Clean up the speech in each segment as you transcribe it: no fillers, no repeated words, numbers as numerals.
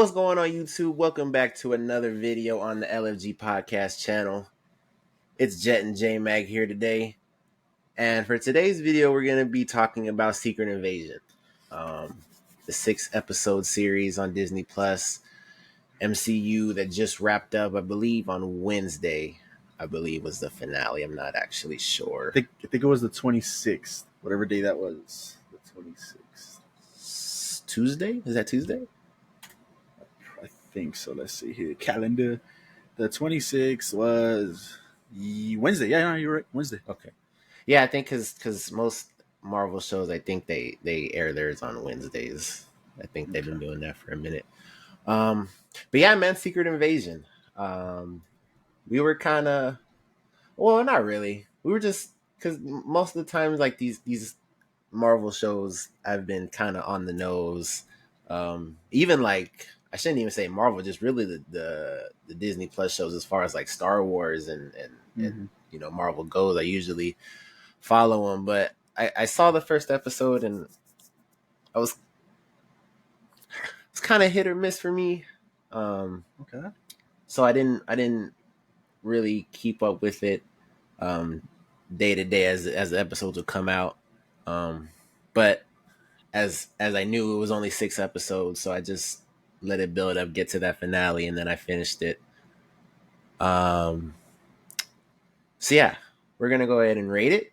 What's going on, YouTube? Welcome back to another video on the LFG podcast channel. It's Jet and JMag here today. And for today's video, we're going to be talking about Secret Invasion, the 6-episode series on Disney Plus, MCU that just wrapped up, I believe, on Wednesday. I believe was the finale. I'm not actually sure. I think it was the 26th, whatever day that was. The 26th. Tuesday? Is that Tuesday? I think so. Let's see here. Calendar. The 26th was Wednesday. Yeah, no, you're right. Wednesday. Okay. Yeah, I think because most Marvel shows, I think they air theirs on Wednesdays. I think they've been doing that for a minute. But yeah, man, Secret Invasion. We were kind of, well, not really. We were just, because most of the times, like these Marvel shows, I've been kind of on the nose. Even like, I shouldn't even say Marvel, just really the Disney Plus shows, as far as like Star Wars and you know, Marvel goes. I usually follow them, but I saw the first episode and it's kind of hit or miss for me. Okay. So I didn't really keep up with it day to day as the episodes would come out. But as I knew it was only 6 episodes, so I just let it build up, get to that finale, and then I finished it. So yeah, we're gonna go ahead and rate it.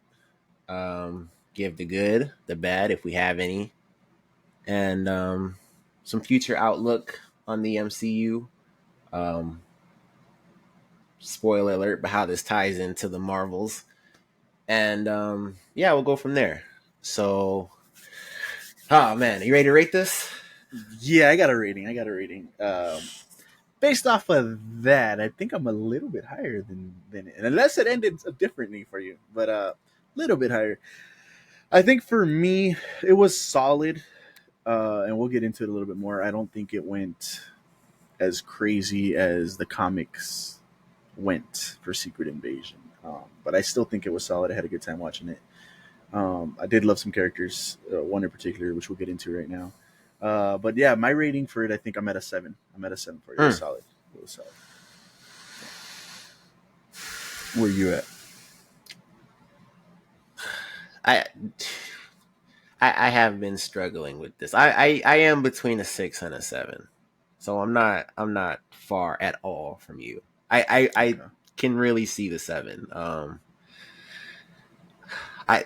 Give the good, the bad, if we have any, and some future outlook on the MCU. Spoiler alert, but how this ties into the Marvels. And yeah, we'll go from there. So, oh man, are you ready to rate this? Yeah, I got a rating. Based off of that, I think I'm a little bit higher than it. And unless it ended differently for you, but a little bit higher. I think for me, it was solid. And we'll get into it a little bit more. I don't think it went as crazy as the comics went for Secret Invasion. But I still think it was solid. I had a good time watching it. I did love some characters, one in particular, which we'll get into right now. But yeah, my rating for it, I think I'm at a 7. I'm at a 7 for it. It was solid. It was solid. Where you at? I have been struggling with this. I am between a 6 and a 7. So I'm not far at all from you. I can really see the 7. I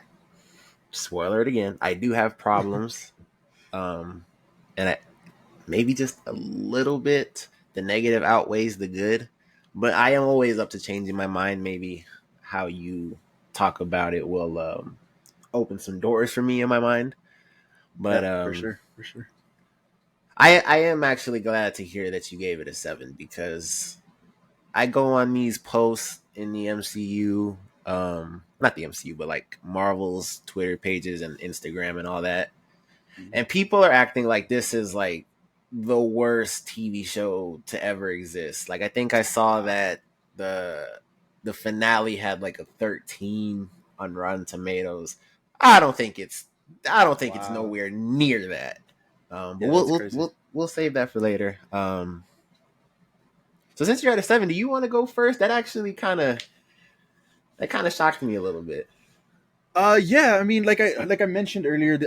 spoiler it again. I do have problems. And maybe just a little bit. The negative outweighs the good, but I am always up to changing my mind. Maybe how you talk about it will open some doors for me in my mind. But for sure. I am actually glad to hear that you gave it a 7, because I go on these posts in the MCU, not the MCU, but like Marvel's Twitter pages and Instagram and all that. And people are acting like this is like the worst TV show to ever exist. Like, I think I saw that the finale had like a 13 on Rotten Tomatoes. I don't think it's nowhere near that. But we'll save that for later. So since you're at a 7, do you want to go first? That actually kind of shocked me a little bit. Yeah, I mean, like I mentioned earlier,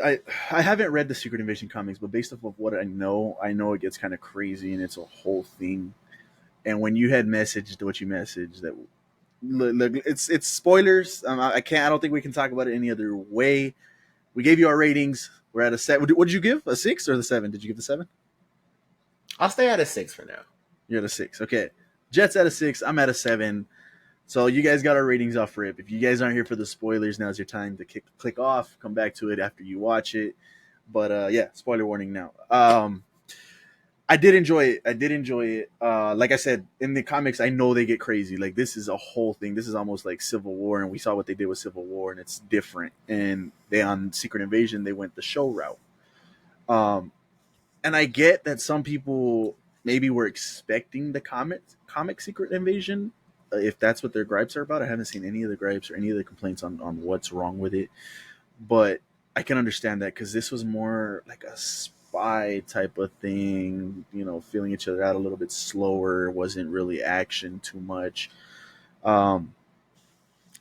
I haven't read the Secret Invasion comics, but based off of what I know it gets kind of crazy and it's a whole thing. And when you had messaged what you messaged, that look, it's spoilers. I don't think we can talk about it any other way. We gave you our ratings. We're at a 7. What did you give? A 6 or the 7? Did you give the 7? I'll stay at a 6 for now. You're at a 6. Okay. Jet's at a 6. I'm at a 7. So you guys got our ratings off rip. If you guys aren't here for the spoilers, now's your time to click off. Come back to it after you watch it. But yeah, spoiler warning now. I did enjoy it. Like I said, in the comics, I know they get crazy. Like, this is a whole thing. This is almost like Civil War, and we saw what they did with Civil War, and it's different. And they, on Secret Invasion, they went the show route. And I get that some people maybe were expecting the comic Secret Invasion, if that's what their gripes are about. I haven't seen any of the gripes or any of the complaints on what's wrong with it. But I can understand that, because this was more like a spy type of thing. You know, feeling each other out a little bit slower. Wasn't really action too much. Um,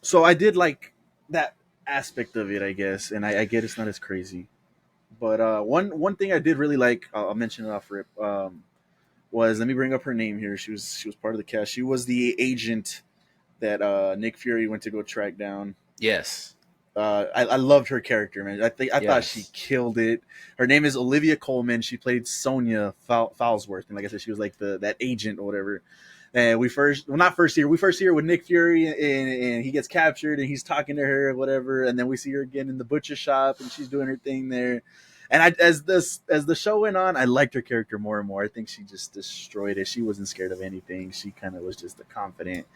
so I did like that aspect of it, I guess, and I get it's not as crazy. But one thing I did really like, I'll mention it off rip, was let me bring up her name here. She was part of the cast. She was the agent that Nick Fury went to go track down. Yes. I loved her character, man. I thought she Yes. killed it. Her name is Olivia Colman. She played Sonya Falsworth, and like I said, she was like that agent or whatever. And not first year. We first see her with Nick Fury, and he gets captured, and he's talking to her or whatever. And then we see her again in the butcher shop, and she's doing her thing there. And as the show went on, I liked her character more and more. I think she just destroyed it. She wasn't scared of anything. She kind of was just a confident.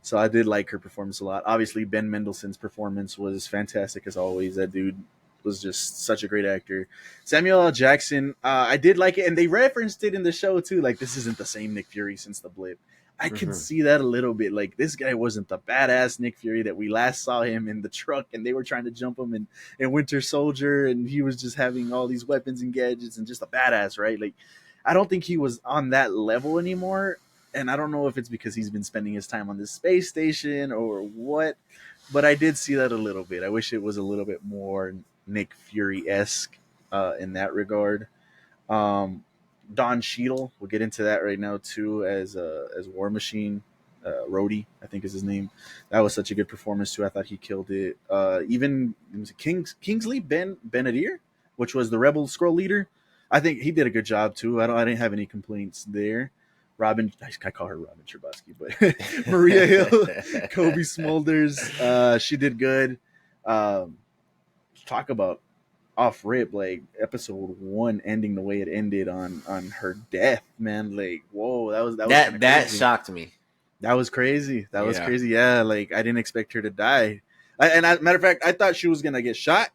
So I did like her performance a lot. Obviously, Ben Mendelsohn's performance was fantastic as always. That dude was just such a great actor. Samuel L. Jackson, I did like it, and they referenced it in the show too. Like, this isn't the same Nick Fury since the blip. I could Hmm. see that a little bit. Like, this guy wasn't the badass Nick Fury that we last saw him in the truck, and they were trying to jump him in Winter Soldier, and he was just having all these weapons and gadgets and just a badass, right? Like, I don't think he was on that level anymore. And I don't know if it's because he's been spending his time on this space station or what, but I did see that a little bit. I wish it was a little bit more Nick Fury esque in that regard. Um, Don Cheadle, we'll get into that right now too, as War Machine. Rhodey, I think is his name. That was such a good performance too. I thought he killed it. Even was it Kingsley Benadir, which was the Rebel Scroll leader. I think he did a good job too. I didn't have any complaints there. Robin, I call her Robin Cherbatsky, but Maria Hill, Kobe Smulders, she did good. Um, Talk about off rip, like episode one ending the way it ended on her death, man. Like, whoa, that was kind of That crazy. shocked me. That was crazy. That was Yeah. crazy. Yeah, like I didn't expect her to die. Matter of fact, I thought she was gonna get shot,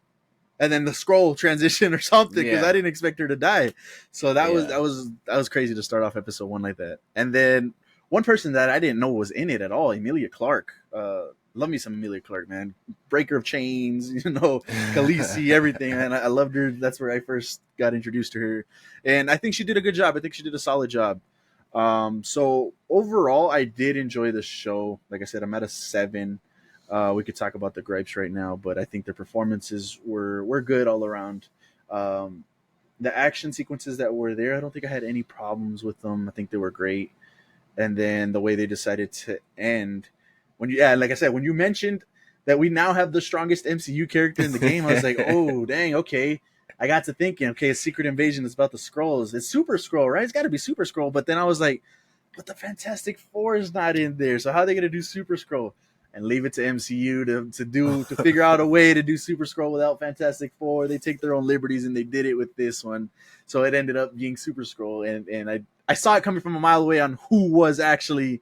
and then the scroll transition or something because I Yeah. didn't expect her to die. So Yeah. that was crazy to start off episode one like that. And then one person that I didn't know was in it at all, Emilia Clarke. Love me some Emilia Clarke, man. Breaker of Chains, Khaleesi, everything, man. I loved her. That's where I first got introduced to her, and I think she did a good job. I think she did a solid job. So overall, I did enjoy the show. Like I said, I'm at a 7. We could talk about the gripes right now, but I think the performances were good all around. Um, the action sequences that were there, I don't think I had any problems with them. I think they were great. And then the way they decided to end, like I said, when you mentioned that we now have the strongest MCU character in the game, I was like, oh dang, okay. I got to thinking, okay, a Secret Invasion is about the scrolls. It's Super Scroll, right? It's got to be Super Scroll. But then I was like, but the Fantastic Four is not in there. So how are they going to do Super Scroll? And leave it to MCU to figure out a way to do Super Scroll without Fantastic Four. They take their own liberties, and they did it with this one. So it ended up being Super Scroll, and I saw it coming from a mile away on who was actually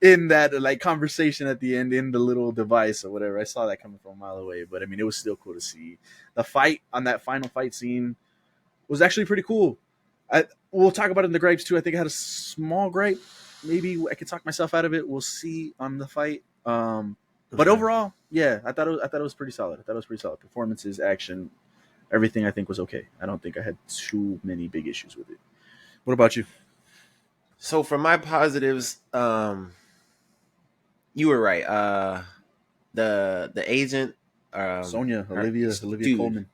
in that like conversation at the end in the little device or whatever. I saw that coming from a mile away, but I mean, it was still cool to see. The fight on that final fight scene was actually pretty cool. We'll talk about it in the gripes too. I think I had a small gripe. Maybe I could talk myself out of it. We'll see on the fight. But Okay. overall, yeah, I thought it was pretty solid. I thought it was pretty solid. Performances, action, everything I think was okay. I don't think I had too many big issues with it. What about you? So for my positives, you were right. The agent, Sonia, her Olivia dude, Coleman. Ooh,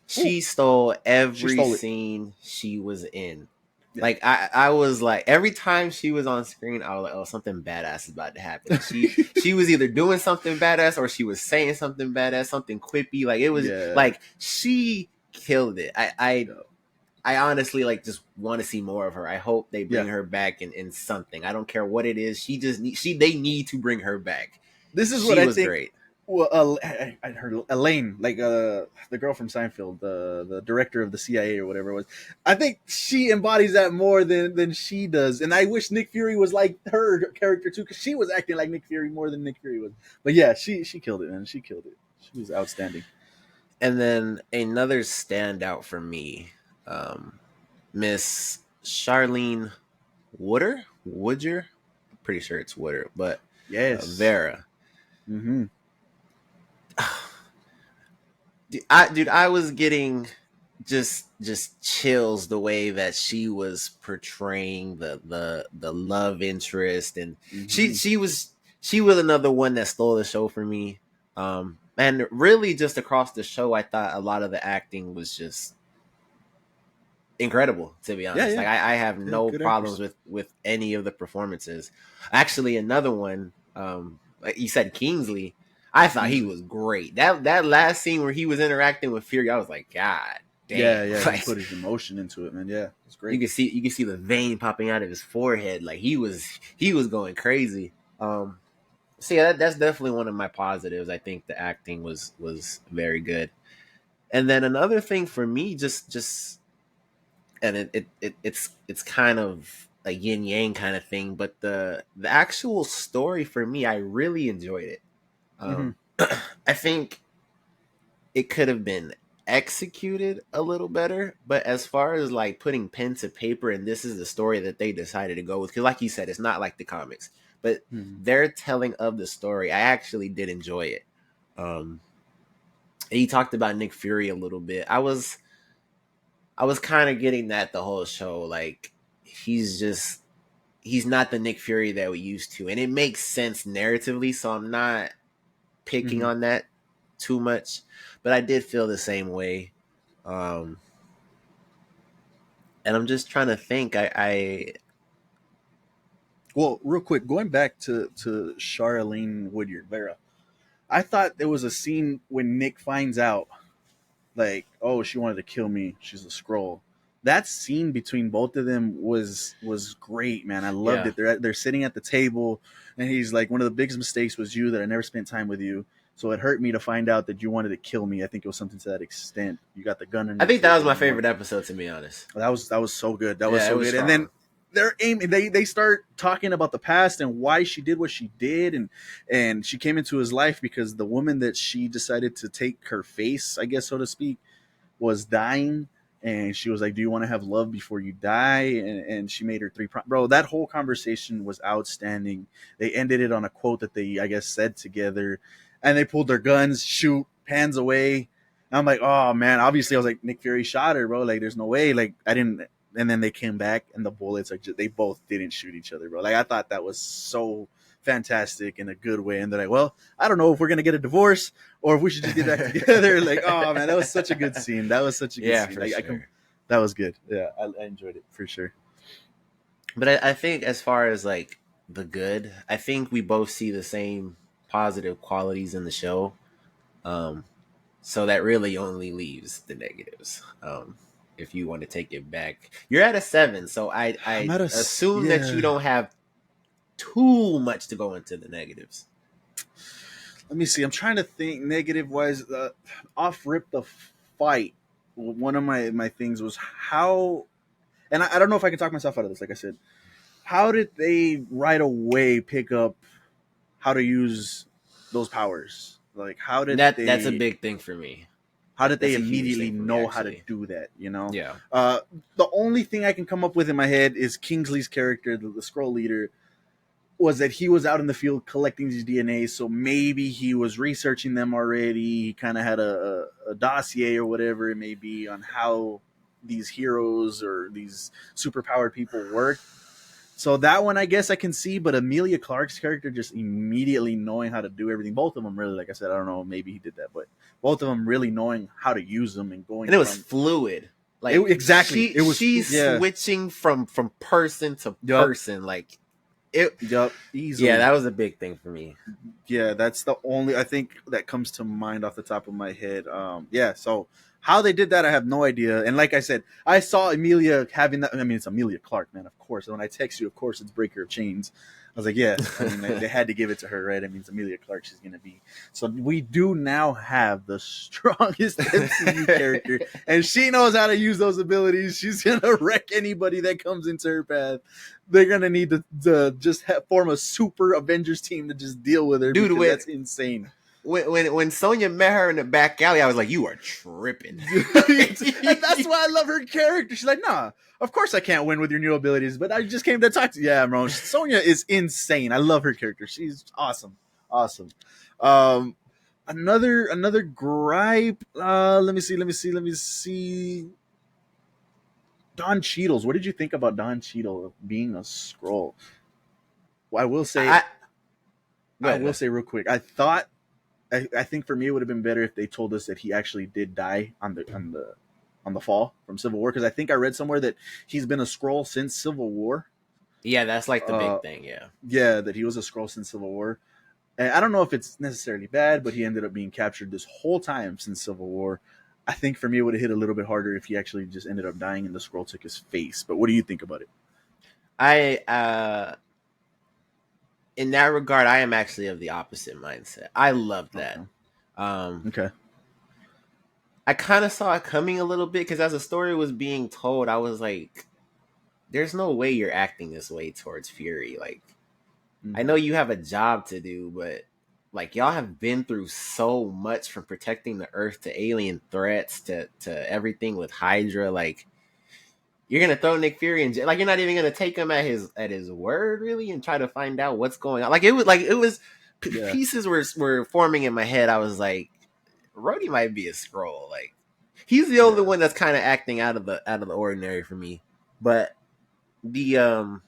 she stole she every stole it. scene she was in. Yeah. Like I was like every time she was on screen, I was like, oh, something badass is about to happen. And she was either doing something badass or she was saying something badass, something quippy. Like it was Yeah. like she killed it. I honestly like just want to see more of her. I hope they Yeah. bring her back in something. I don't care what it is. They need to bring her back. This is what She I was think. great. Well, I heard Elaine, like the girl from Seinfeld, the director of the CIA or whatever it was. I think she embodies that more than she does, and I wish Nick Fury was like her character too, because she was acting like Nick Fury more than Nick Fury was. But yeah, she killed it, man. She killed it. She was outstanding. And then another standout for me, um, Miss Charlene Woodger. Pretty sure it's Wooder, but Yes. Vera. Mm-hmm. Dude, I was getting just chills the way that she was portraying the love interest, and she Hmm. she was she was another one that stole the show for me. And really, just across the show, I thought a lot of the acting was just incredible, to be Yeah, honest. yeah, Like I have yeah. no Good problems actors. with any of the performances. Actually, another one, like you said, Kingsley, I thought he Kingsley. was great. That last scene where he was interacting with Fury, I was like, God Yeah, damn. yeah. He Like put his emotion into it, man. Yeah, it's you great. can see the vein popping out of his forehead. Like he was going crazy. So yeah, that's definitely one of my positives. I think the acting was very good. And then another thing for me, just and it's kind of a yin yang kind of thing, but the actual story for me, I really enjoyed it. Hmm. Um, I think it could have been executed a little better, but as far as like putting pen to paper, and this is the story that they decided to go with, because like you said, it's not like the comics, but Hmm. their telling of the story, I actually did enjoy it. Um, and you talked about Nick Fury a little bit. I was kind of getting that the whole show, like he's just he's not the Nick Fury that we used to, and it makes sense narratively. So I'm not picking Hmm. on that too much, but I did feel the same way. Um, and I'm just trying to think. I Well, real quick, going back to Charlene Woodyard Vera, I thought there was a scene when Nick finds out, like, oh, she wanted to kill me. She's a scroll. That scene between both of them was great, man. I loved yeah, it. They're sitting at the table, and he's like, one of the biggest mistakes was you that I never spent time with you. So it hurt me to find out that you wanted to kill me. I think it was something to that extent. You got the gun on I your think that hip was my and you want favorite episode, to be honest. that was so good. That was Yeah, it so was good. And then strong. they're aiming. They start talking about the past and why she did what she did, and she came into his life because the woman that she decided to take her face, I guess so to speak, was dying. And she was like, "Do you want to have love before you die?" And she made her bro. That whole conversation was outstanding. They ended it on a quote that they, I guess, said together, and they pulled their guns, shoot, pans away. And I'm like, oh man. Obviously, I was like, Nick Fury shot her, bro. Like, there's no way. Like, I didn't. And then they came back, and the bullets, like, they both didn't shoot each other, bro. Like, I thought that was so fantastic in a good way. And they're like, well, I don't know if we're gonna get a divorce or if we should just get back together. Like, oh man, that was such a good scene. That was such a good Yeah, scene. for I can. sure. That was good. Yeah, I enjoyed it for sure. But I think as far as like the good, I think we both see the same positive qualities in the show. Um, so that really only leaves the negatives. If you want to take it back, you're at a 7. So I I'm I at a assume that you yeah. don't have too much to go into the negatives. Let me see. I'm trying to think negative wise. Off rip the fight. One of my things was how, and I don't know if I can talk myself out of this. Like I said, how did they right away pick up how to use those powers? Like That's a big thing for me. how did they That's a huge immediately thing for me, know how to actually. do that? You know, Yeah, uh, the only thing I can come up with in my head is Kingsley's character, the scroll leader, was that he was out in the field collecting these DNA, so maybe he was researching them already. He kind of had a dossier or whatever it may be on how these heroes or these superpowered people work. So that one, I guess I can see, but Amelia Clark's character just immediately knowing how to do everything. Both of them, really, like I said, I don't know, maybe he did that, but both of them really knowing how to use them and going and it was from fluid. it. Like Exactly, it was. she's Yeah, switching from person to yup, person. Like it. yup, Yeah, easily. that was a big thing for me. Yeah, that's the only I think that comes to mind off the top of my head. Yeah, so how they did that, I have no idea. And like I said, I saw Amelia having that. I mean, it's Amelia Clark, man. Of course, when I text you, of course, it's Breaker of Chains. I was like, yeah. I mean, they had to give it to her, right? I mean, it's Amelia Clark. She's gonna be. So we do now have the strongest MCU character, and she knows how to use those abilities. She's gonna wreck anybody that comes into her path. They're gonna need to just form a super Avengers team to just deal with her Dude, because when that's insane. when Sonya met her in the back alley, I was like, "You are tripping." And that's why I love her character. She's like, nah, of course I can't win with your new abilities, but I just came to talk to you. Yeah, bro. Sonya is insane. I love her character. She's awesome. Awesome. Um, Another gripe. Let me see. Don Cheadle's. What did you think about Don Cheadle being a scroll? Well, I go I ahead. will say real quick. I think for me it would have been better if they told us that he actually did die on the fall from Civil War, because I think I read somewhere that he's been a scroll since Civil War. Yeah, that's like the Uh, big thing. Yeah. yeah, that he was a scroll since Civil War. And I don't know if it's necessarily bad, but he ended up being captured this whole time since Civil War. I think for me it would have hit a little bit harder if he actually just ended up dying and the scroll took his face. But what do you think about it? I in that regard, I am actually of the opposite mindset. I love that. Okay. Um, Okay. I kind of saw it coming a little bit because as the story was being told, I was like, "There's no way you're acting this way towards Fury." Like, I know Okay. you have a job to do, but like y'all have been through so much from protecting the Earth to alien threats to everything with Hydra. Like, you're gonna throw Nick Fury in jail. Like, you're not even gonna take him at his word, really, and try to find out what's going on. Like it was Yeah. pieces were forming in my head. I was like, Rhodey might be a scroll. Like, he's the only Yeah. one that's kind of acting out of the ordinary for me. But the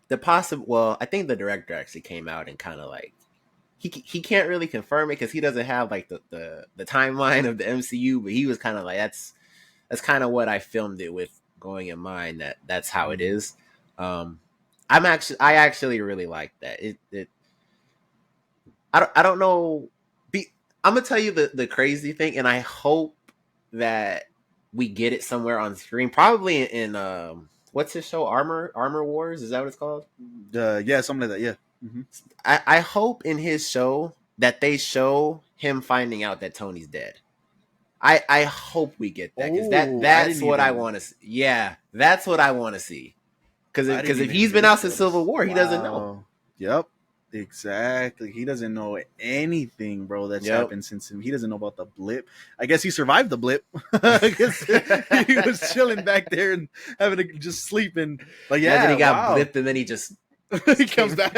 the possible, well, I think the director actually came out and kind of like he can't really confirm it because he doesn't have like the timeline of the MCU, but he was kind of like that's kind of what I filmed it with going in mind, that that's how it Mm-hmm. is. Um, I actually really like that. I don't know. Be I'm gonna tell you the crazy thing, and I hope that we get it somewhere on screen. Probably in what's his show? Armor Wars. Is that what it's called? Yeah, something like that. Yeah. Mm-hmm. I hope in his show that they show him finding out that Tony's dead. I hope we get that because Oh, that's what I want to see. Yeah, that's what I want to see. I didn't Because if even he's been out since Civil notice. War, he doesn't know. Wow. Yep. Exactly. He doesn't know anything, bro, that's Yep. happened since him. He doesn't know about the blip. I guess he survived the blip. I guess he was chilling back there and having to just sleeping. But Yeah. Then yeah, he got wow. blipped, and then he just He comes came. back.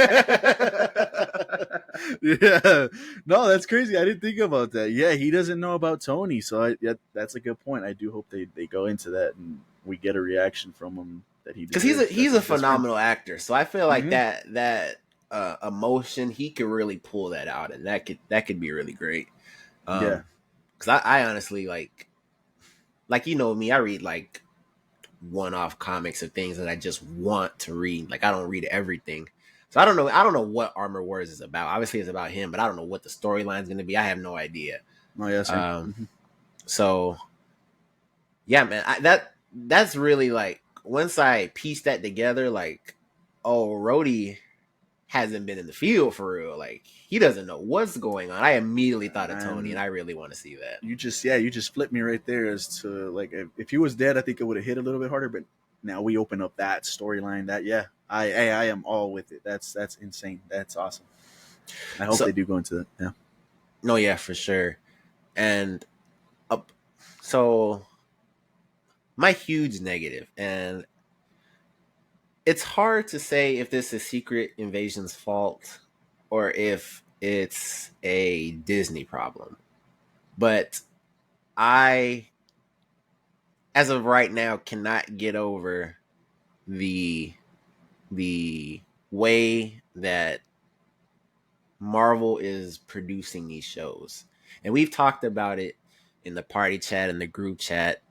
Yeah. No, that's crazy. I didn't think about that. Yeah, he doesn't know about Tony. So yeah, that's a good point. I do hope they go into that and we get a reaction from him that he Because deserves. That's he's a his best friend. phenomenal actor. So I feel like Hmm. that emotion, he could really pull that out, and that could be really great. Yeah. Because I honestly like you know me, I read like one-off comics of things that I just want to read. Like, I don't read everything. So I don't know what Armor Wars is about. Obviously it's about him, but I don't know what the storyline's going to be. I have no idea. Oh yeah, same. Um Hmm. so yeah, man, that's really like once I piece that together, like, oh, Rhodey hasn't been in the field for real. Like, he doesn't know what's going on. I immediately thought of Tony, and And I really want to see that. you just flipped me right there as to like if he was dead, I think it would have hit a little bit harder. But now we open up that storyline. That yeah, I am all with it. That's insane. That's awesome. I hope So they do go into that. Yeah. no, yeah, for sure. And up, so my huge negative, and it's hard to say if this is Secret Invasion's fault or if it's a Disney problem. But I, as of right now, cannot get over the the way that Marvel is producing these shows. And we've talked about it in the party chat and the group chat.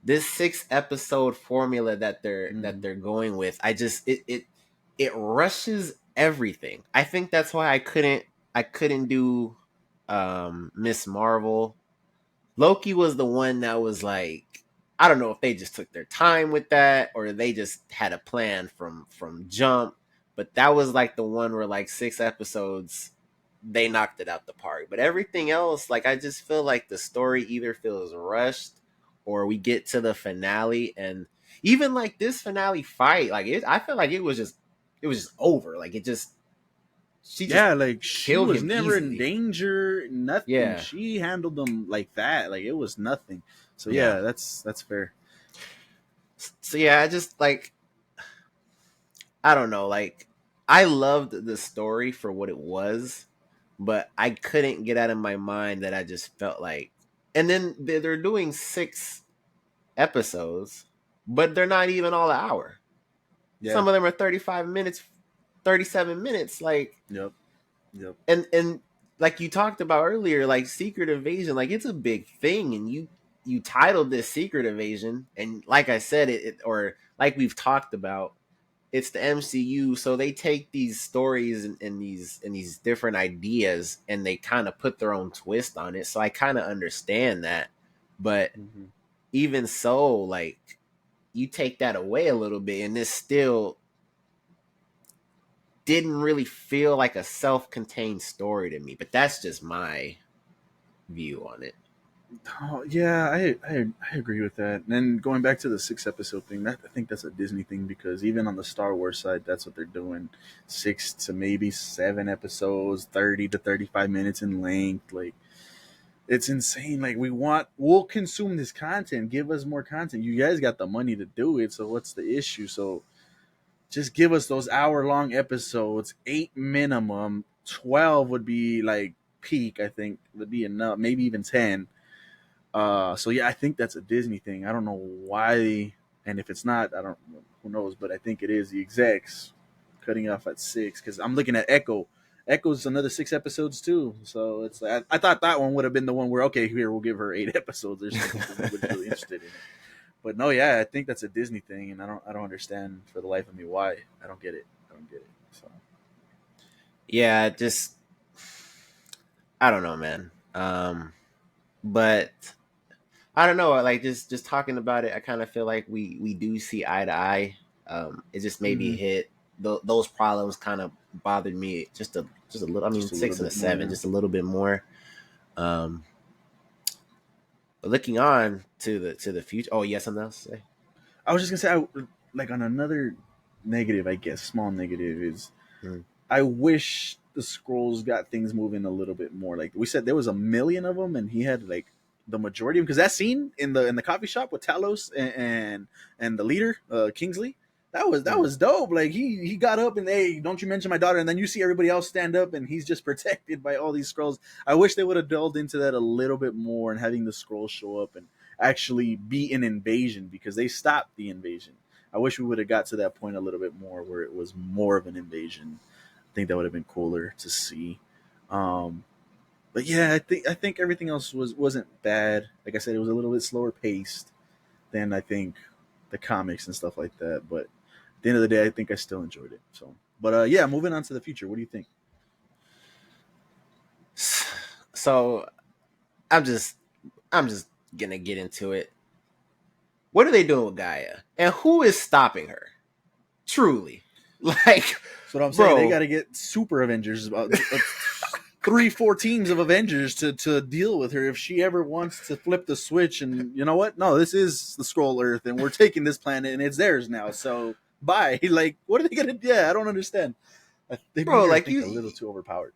This 6 episode formula that Hmm. they're going with, I just it rushes everything. I think that's why I couldn't do Miss Marvel. Loki was the one that was like, I don't know if they just took their time with that or they just had a plan from jump, but that was like the one where like 6 episodes they knocked it out the park. But everything else, like, I just feel like the story either feels rushed or we get to the finale, and even like this finale fight, like I feel like it was just over. Like, it just she just Yeah, like she killed was him never in easily. danger, nothing. Yeah. She handled them like that, like it was nothing. So Yeah. yeah, that's fair. So yeah, I just like, I don't know, like, I loved the story for what it was, but I couldn't get out of my mind that I just felt like, and then they're doing 6 episodes, but they're not even all an hour. Yeah. Some of them are 35 minutes, 37 minutes, like, Yep. Yep. and like you talked about earlier, like Secret Invasion, like it's a big thing, and you titled this Secret Invasion, and like I said, or like we've talked about, it's the MCU, so they take these stories and these different ideas, and they kind of put their own twist on it. So I kind of understand that, but Hmm. even so, like you take that away a little bit, and this still didn't really feel like a self-contained story to me. But that's just my view on it. Oh, yeah, I agree with that. And then going back to the 6 episode thing, I think that's a Disney thing because even on the Star Wars side, that's what they're doing. 6 to maybe 7 episodes, 30 to 35 minutes in length. Like it's insane. Like we'll consume this content. Give us more content. You guys got the money to do it. So what's the issue? So just give us those hour-long episodes, 8 minimum. 12 would be like peak. I think would be enough. Maybe even 10. So yeah, I think that's a Disney thing. I don't know why, and if it's not, I don't. Who knows? But I think it is the execs cutting off at 6 because I'm looking at Echo. Echo's another 6 episodes too. So it's like I thought that one would have been the one where okay, here we'll give her 8 episodes or something because nobody's really interested in it. But no, yeah, I think that's a Disney thing, and I don't understand for the life of me why. I don't get it. I don't get it. So Yeah, just I don't know, man. But I don't know. Like just talking about it, I kind of feel like we do see eye to eye. It just maybe mm-hmm. hit those problems kind of bothered me just a little. I mean, Just a little 6 and a bit more, 7, yeah. just a little bit more. Um, but looking on to the future. Oh, yes, something else to say. I was just gonna say, like on another negative, I guess, small negative is Hmm. I wish the scrolls got things moving a little bit more. Like we said, there was a million of them, and he had like the majority of them. Because that scene in the coffee shop with Talos and the leader, Kingsley, that Hmm. was dope. Like he got up and hey, don't you mention my daughter? And then you see everybody else stand up, and he's just protected by all these scrolls. I wish they would have delved into that a little bit more and having the scrolls show up and actually be an invasion because they stopped the invasion. I wish we would have got to that point a little bit more where it was more of an invasion. I think that would have been cooler to see. Um, but yeah, I think everything else wasn't bad. Like I said, it was a little bit slower paced than I think the comics and stuff like that. But at the end of the day, I think I still enjoyed it. So, but yeah, moving on to the future. What do you think? So I'm just I'm just gonna get into it. What are they doing with Gaia, and who is stopping her? Truly, like, So what I'm saying, they got bro, to get super Avengers, 3, 4 teams of Avengers to deal with her if she ever wants to flip the switch. And you know what? No, this is the Scroll Earth, and we're taking this planet, and it's theirs now. So bye. Like, what are they gonna? Yeah, I don't understand. They made bro, her, I like think, a little too overpowered.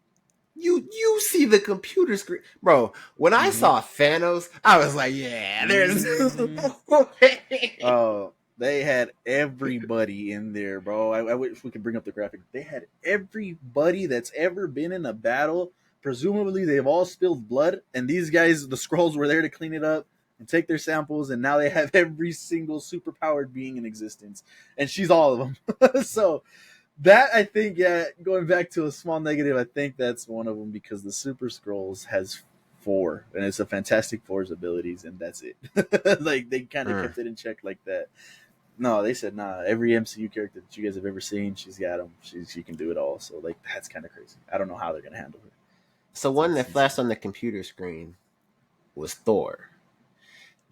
you see the computer screen, bro. When I Mm-hmm. saw Thanos, I was like, yeah, there's Mm-hmm. no way. Oh, they had everybody in there, bro. I wish we could bring up the graphic. They had everybody that's ever been in a battle. Presumably, they've all spilled blood, and these guys, the scrolls, were there to clean it up and take their samples, and now they have every single superpowered being in existence, and she's all of them. So that I think, yeah, going back to a small negative, I think that's one of them because the Super Scrolls has four, and it's a Fantastic Four's abilities, and that's it. Like they kind of Mm. kept it in check like that. No, they said nah. Every MCU character that you guys have ever seen, she's got them. She can do it all. So like that's kind of crazy. I don't know how they're gonna handle her. So one It's that flashed insane. on the computer screen was Thor.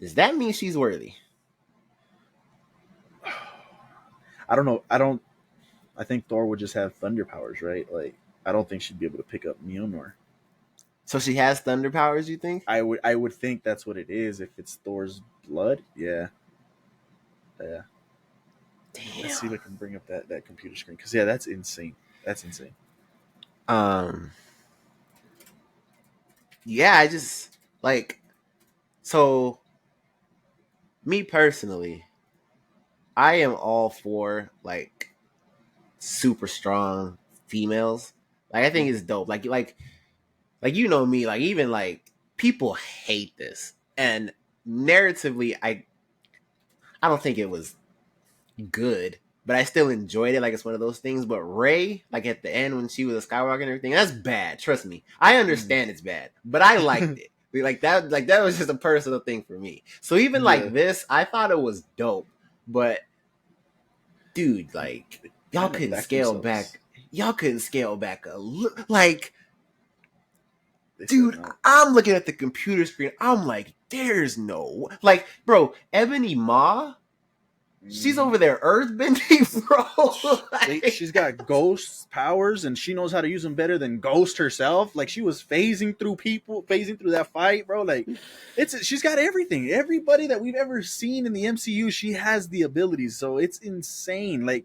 Does that mean she's worthy? I don't know. I don't. I think Thor would just have thunder powers, right? Like I don't think she'd be able to pick up Mjolnir. So she has thunder powers, you think? I would think that's what it is. If it's Thor's blood, yeah, yeah. Let's see if Damn. I can bring up that computer screen because yeah, that's insane. That's insane. Um. Yeah, I just like so. Me personally, I am all for like super strong females. Like I think it's dope. Like like you know me, like even like people hate this, and narratively, I don't think it was good, but I still enjoyed it. Like it's one of those things. But Ray, like at the end when she was a Skywalker and everything, that's bad. Trust me, I Mhm. understand it's bad, but I liked it. Like that was just a personal thing for me. So even Yeah, like this, I thought it was dope. But dude, like they kind of backed themselves. y'all couldn't scale back like They said dude, no. I'm looking at the computer screen. I'm like, there's no like, bro, Ebony Maw, she's Hmm. over there earthbending, bro. Like, She's got ghost powers and she knows how to use them better than Ghost herself. Like she was phasing through people, phasing through that fight, bro. Like she's got everything. Everybody that we've ever seen in the MCU, she has the abilities. So it's insane. Like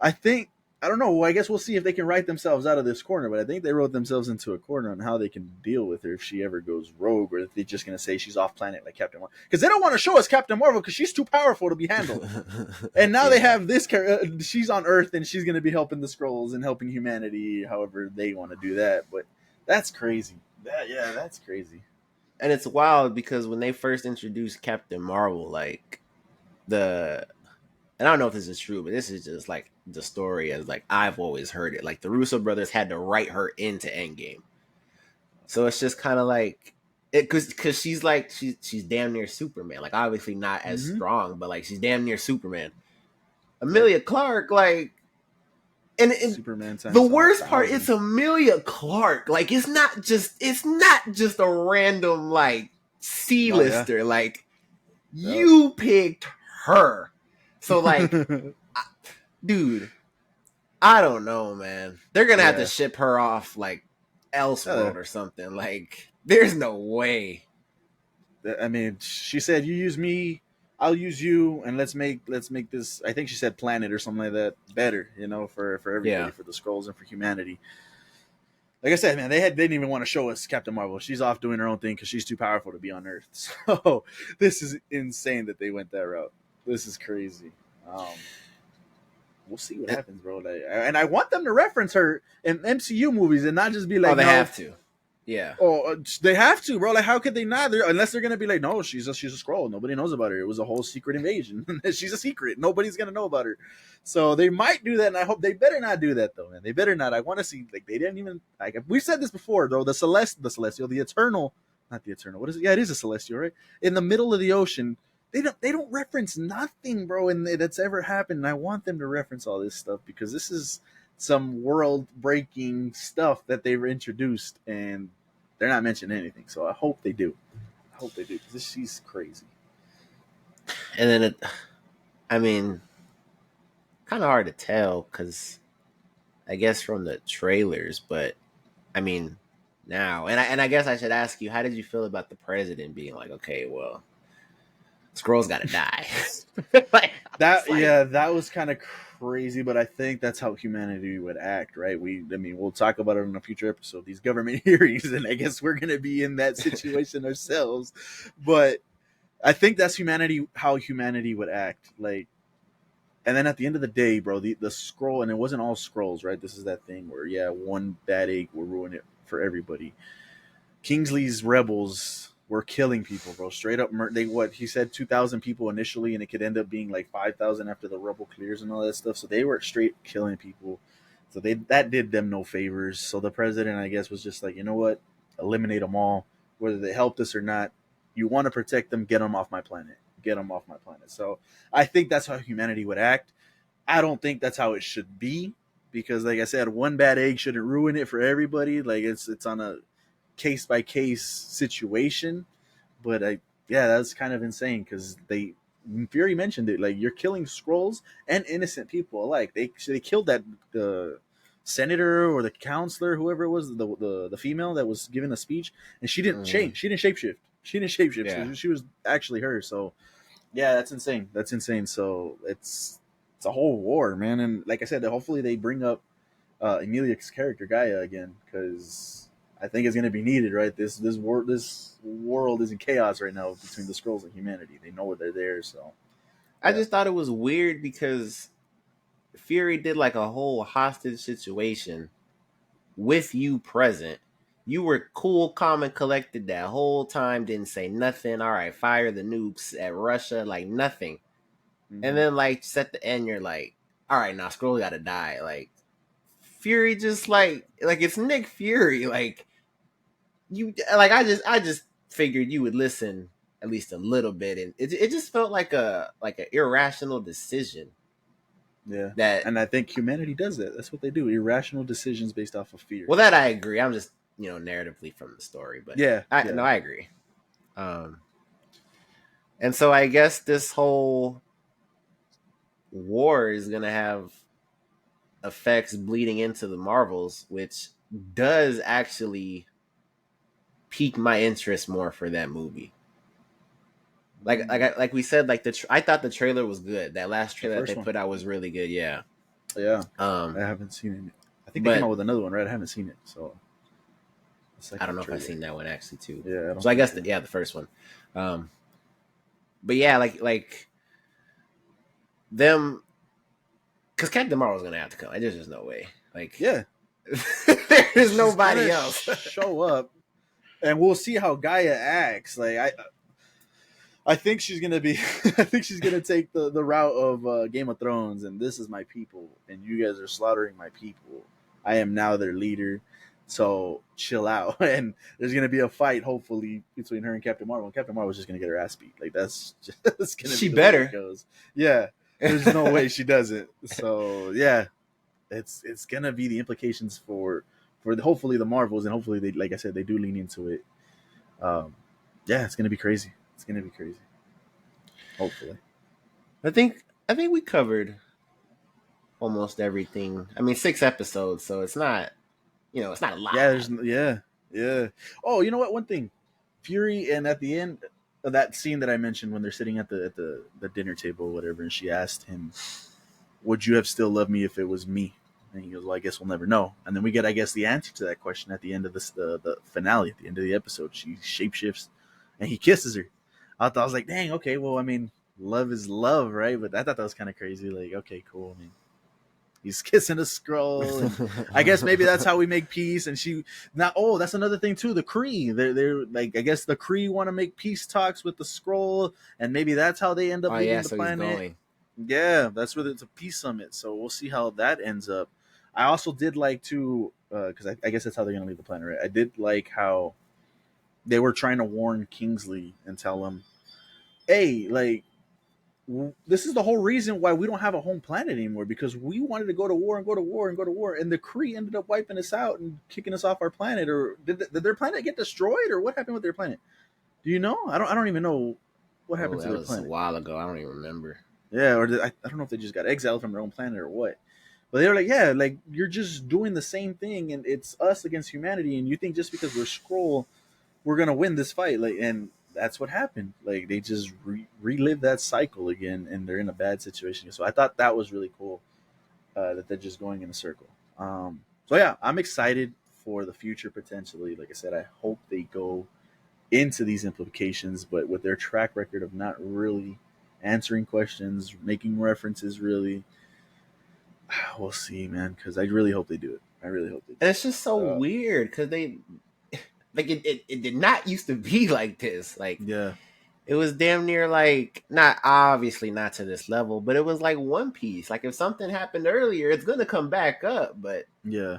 I think I don't know. I guess we'll see if they can write themselves out of this corner. But I think they wrote themselves into a corner on how they can deal with her if she ever goes rogue, or if they're just going to say she's off planet like Captain Marvel. Because they don't want to show us Captain Marvel because she's too powerful to be handled. And now they yeah. have this character. She's on Earth and she's going to be helping the Skrulls and helping humanity, however they want to do that. But that's crazy. Yeah, that's crazy. And it's wild because when they first introduced Captain Marvel, like the and I don't know if this is true, but this is just like the story as like I've always heard it. Like the Russo brothers had to write her into Endgame. So it's just kind of like it because she's damn near Superman. Like obviously not as Mm-hmm. strong, but like she's damn near Superman. Yep. Amelia Clark, like and Superman the times a worst part, it's thousand. Amelia Clark. Like it's not just a random like Oh yeah. C-lister. Like Yep. you picked her. So like, dude, I don't know, man. They're gonna have to Yeah. ship her off like Uh, Elseworld or something. Like, there's no way. I mean, she said, "You use me, I'll use you, and let's make this." I think she said planet or something like that better, for everybody, Yeah. for the scrolls and for humanity. Like I said, man, they didn't even want to show us Captain Marvel. She's off doing her own thing because she's too powerful to be on Earth. So this is insane that they went that route. This is crazy. Um, we'll see what happens, bro. Like, and I want them to reference her in MCU movies and not just be Oh, like, they no, have to. Yeah. oh, they have to, bro. Like, how could they not? Unless they're gonna be like, no, she's a scroll. Nobody knows about her. It was a whole secret invasion. She's a secret. Nobody's gonna know about her. So they might do that, and I hope they better not do that, though, man. They better not. I want to see like they didn't even like. We've said this before, though. The celestial, the eternal, not the eternal. What is it? Yeah, it is a celestial, right? In the middle of the ocean. They don't reference nothing, bro, and that's ever happened. And I want them to reference all this stuff because this is some world breaking stuff that they've introduced, and they're not mentioning anything. So I hope they do. I hope they do because she's crazy. And then I mean, kind of hard to tell because I guess from the trailers, but I mean, now, and I guess I should ask you, how did you feel about the president being like, okay, well, Scroll's got to die? Like, I was That like, yeah, that was kind of crazy, but I think that's how humanity would act, right? I mean, we'll talk about it in a future episode. These government hearings, and I guess we're gonna be in that situation ourselves. But I think that's humanity, how humanity would act. Like, and then at the end of the day, bro, the scroll, and it wasn't all scrolls, right? This is that thing where yeah, one bad egg will ruin it for everybody. Kingsley's rebels were killing people, bro. Straight up, they what he said 2,000 people initially, and it could end up being like 5,000 after the rebel clears and all that stuff. So they were straight killing people. So that did them no favors. So the president, I guess, was just like, you know what, eliminate them all, whether they helped us or not. You want to protect them, get them off my planet. Get them off my planet. So I think that's how humanity would act. I don't think that's how it should be because, like I said, one bad egg shouldn't ruin it for everybody. Like it's on a case by case situation. But yeah, that's kind of insane because Fury mentioned it. Like you're killing scrolls and innocent people alike. They killed that the senator or the counselor, whoever it was, the female that was giving a speech, and she didn't mm, change. She didn't shapeshift. She didn't shapeshift. yeah. She was actually her. So yeah, that's insane. That's insane. So it's a whole war, man. And like I said, hopefully they bring up Emilia's character Gaia again because I think it's going to be needed. Right, this world is in chaos right now between the scrolls and humanity. They know they're there, so I yeah. just thought it was weird because Fury did like a whole hostage situation with you present. You were cool, calm, and collected that whole time. Didn't say nothing. All right, fire the nukes at Russia, like nothing. And Hmm. then like just at the end, you're like, all right, now Skrull gotta die. Like Fury, just like it's Nick Fury. Like you, like I just figured you would listen at least a little bit, and it just felt like an irrational decision Yeah, that. and I think humanity does that. That's what they do: irrational decisions based off of fear. Well, that I agree. I'm just narratively from the story, but Yeah, I no, yeah. I agree. Um, and so I guess this whole war is gonna have effects bleeding into the Marvels, which does actually pique my interest more for that movie. Mm. Like we said, like I thought the trailer was good. That last The trailer that they first one. put out was really good. Yeah. Yeah, I Um, haven't seen it. I think they came out but with another one, right? I haven't seen it. So the I don't second know if I've trailer. seen that one actually too. Yeah, I So don't I think guess so. yeah, the first one. Um, but yeah, like them because Captain Marvel's gonna have to come. There's just no way. Like Yeah, there's she's gonna nobody else. show up, and we'll see how Gaia acts. Like I think she's gonna be. I think she's gonna take the route of Game of Thrones, and this is my people, and you guys are slaughtering my people. I am now their leader, so chill out. And there's gonna be a fight, hopefully, between her and Captain Marvel. And Captain Marvel's just gonna get her ass beat. Like that's just that's gonna be She the way it better. goes. Yeah, there's no way she doesn't. So yeah, it's gonna be the implications for hopefully the Marvels, and hopefully they, like I said, they do lean into it. Um, yeah, it's gonna be crazy. It's gonna be crazy. Hopefully. I think we covered almost everything. I mean, 6 episodes, so it's not it's not a Yeah, lot. there's yeah, yeah. Oh, you know what? One thing, Fury, and at the end of that scene that I mentioned when they're sitting at the dinner table or whatever, and she asked him, "Would you have still loved me if it was me?" And he goes, "Well, I guess we'll never know." And then we get, I guess, the answer to that question at the end of the finale, at the end of the episode. She shapeshifts, and he kisses her. I was like, "Dang, okay. Well, I mean, love is love, right?" But I thought that was kind of crazy. Like, okay, cool. I mean, he's kissing a scroll, and I guess maybe that's how we make peace. And she now, oh, that's another thing too. The Kree, they're like, I guess the Kree want to make peace talks with the scroll, and maybe that's how they end up Oh yeah, leaving the so he's planet. going. Yeah, that's where it's a peace summit. So we'll see how that ends up. I also did like to, because I guess that's how they're gonna leave the planet, right? I did like how they were trying to warn Kingsley and tell him, hey, like this is the whole reason why we don't have a home planet anymore, because we wanted to go to war and go to war and go to war, and the Kree ended up wiping us out and kicking us off our planet. Or did their planet get destroyed, or what happened with their planet? Do you know? I don't even know what Oh, happened to that their was a planet. while ago. I don't even remember. Yeah, or I don't know if they just got exiled from their own planet or what. But they were like, yeah, like you're just doing the same thing, and it's us against humanity, and you think just because we're Skrull we're gonna win this fight, like, and that's what happened. Like they just relive that cycle again, and they're in a bad situation. So I thought that was really cool, that they're just going in a circle. So yeah, I'm excited for the future potentially. Like I said, I hope they go into these implications, but with their track record of not really answering questions, making references, really, we'll see, man. Because I really hope they do it. I really hope they And do it's just so it. weird because they like it did not used to be like this. Like Yeah, it was damn near like not obviously not to this level, but it was like One Piece. Like if something happened earlier, it's gonna come back up. But yeah,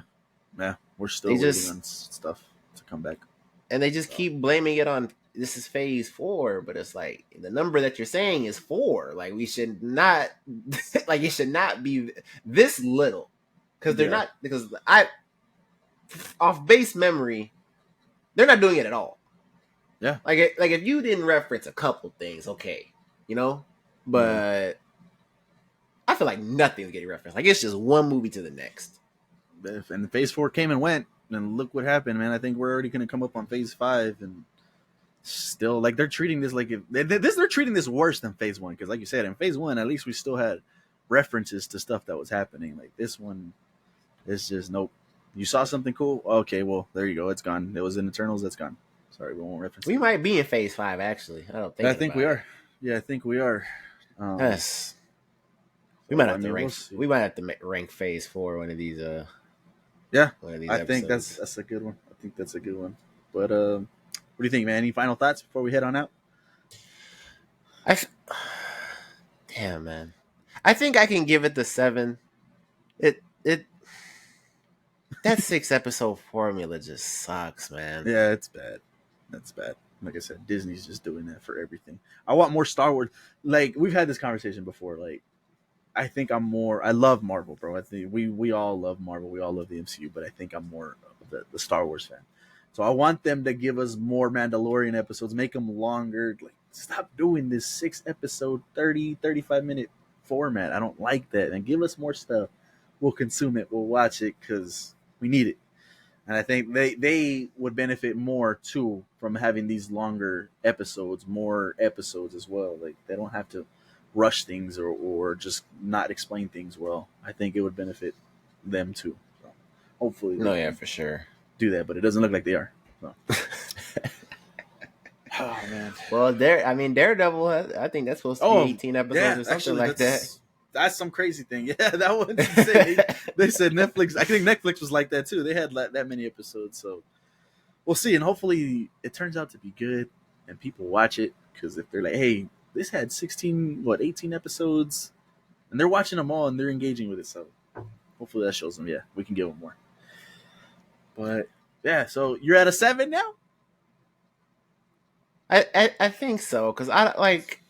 yeah. We're they still waiting just on stuff to come back. So keep blaming it on this is phase 4, but it's like the number that you're saying is 4. Like we should not like it should not be this little because they're yeah, not because I off base memory they're not doing it at all. yeah, Like if you didn't reference a couple things, okay, you know, yeah. but I feel like nothing's getting referenced. Like it's just one movie to the next. And Phase 4 came and went, and look what happened, man. I think we're already going to come up on Phase 5, and still, like they're treating this like they're treating this worse than Phase 1, because, like you said, in Phase 1, at least we still had references to stuff that was happening. Like this one, it's just nope. You saw something cool? Okay, well there you go. It's gone. It was in Eternals. That's gone. Sorry, we won't reference it We again. might be in phase 5 actually. I don't I thinking think we about it. are. Yeah, I think we are. Um, Yes, we might so I have to mean, we'll rank. see. We might have to rank phase 4 Yeah, one of these I think that's episodes. that's a good one. think that's a good one. But what do you think, man? Any final thoughts before we head on out? I f- Damn, man. I think I can give it the 7. It that 6 episode formula just sucks, man. Yeah, it's bad. That's bad. Like I said, Disney's just doing that for everything. I want more Star Wars. Like we've had this conversation before. Like I think I'm more. I love Marvel, bro. I think we all love Marvel. We all love the MCU, but I think I'm more of the Star Wars fan. So I want them to give us more Mandalorian episodes, make them longer. Like stop doing this 6 episode, 30, 35 minute format. I don't like that. And give us more stuff. We'll consume it. We'll watch it because we need it. And I think they would benefit more too from having these longer episodes, more episodes as well. Like they don't have to rush things or just not explain things well. I think it would benefit them too. So hopefully they No, yeah, can for sure. do that, but it doesn't look like they are. So. Oh man. Well, Daredevil. I think that's supposed to be Oh 18 episodes yeah, or something actually like that. that's some crazy thing. Yeah, that one's insane. They said Netflix. I think Netflix was like that too. They had that many episodes, so we'll see. And hopefully, it turns out to be good and people watch it. Because if they're like, "Hey, this had 18 episodes," and they're watching them all and they're engaging with it, so hopefully that shows them. Yeah, we can give them more. But yeah, so you're at a 7 now. I think so because I like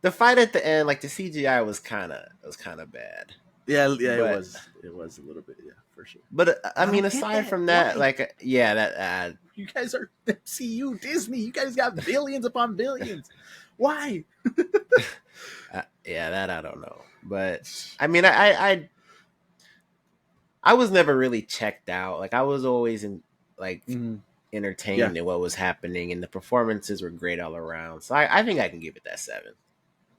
the fight at the end. Like the CGI was kind of bad. Yeah, it But was. It was a little bit, yeah, for sure. I I mean, don't get aside that. from that, Why? like yeah, that You guys are MCU, Disney. You guys got billions upon billions. Why? yeah, that I don't know. But I mean, I was never really checked out. Like I was always in like Mm, yeah, entertained in what was happening, and the performances were great all around. So I think I can give it that 7.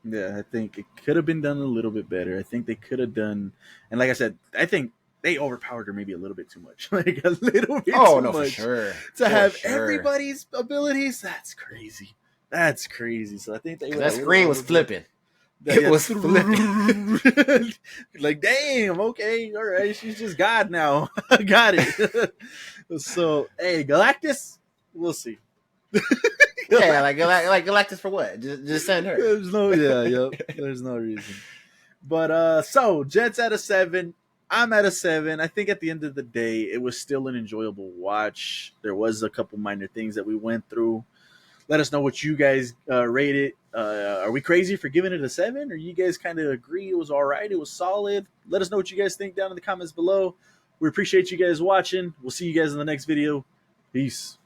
yeah. I think it could have been done a little bit better. I think they could have done, and like I said, I think they overpowered her maybe a little bit too much, like a little bit Oh too no, for much sure, to for have sure. everybody's abilities. That's crazy. That's crazy. So I think they Because went that a little screen was overboard. flipping. That It yeah, was flipping. like damn, okay, all right, she's just God now. Got it. So hey, Galactus, we'll see. Yeah, like Galactus for what? Just send her. There's no yeah, yep. There's no reason. But so Jet's at a 7. I'm at a 7. I think at the end of the day, it was still an enjoyable watch. There was a couple minor things that we went through. Let us know what you guys rate it. Are we crazy for giving it a 7? Or you guys kind of agree it was all right? It was solid. Let us know what you guys think down in the comments below. We appreciate you guys watching. We'll see you guys in the next video. Peace.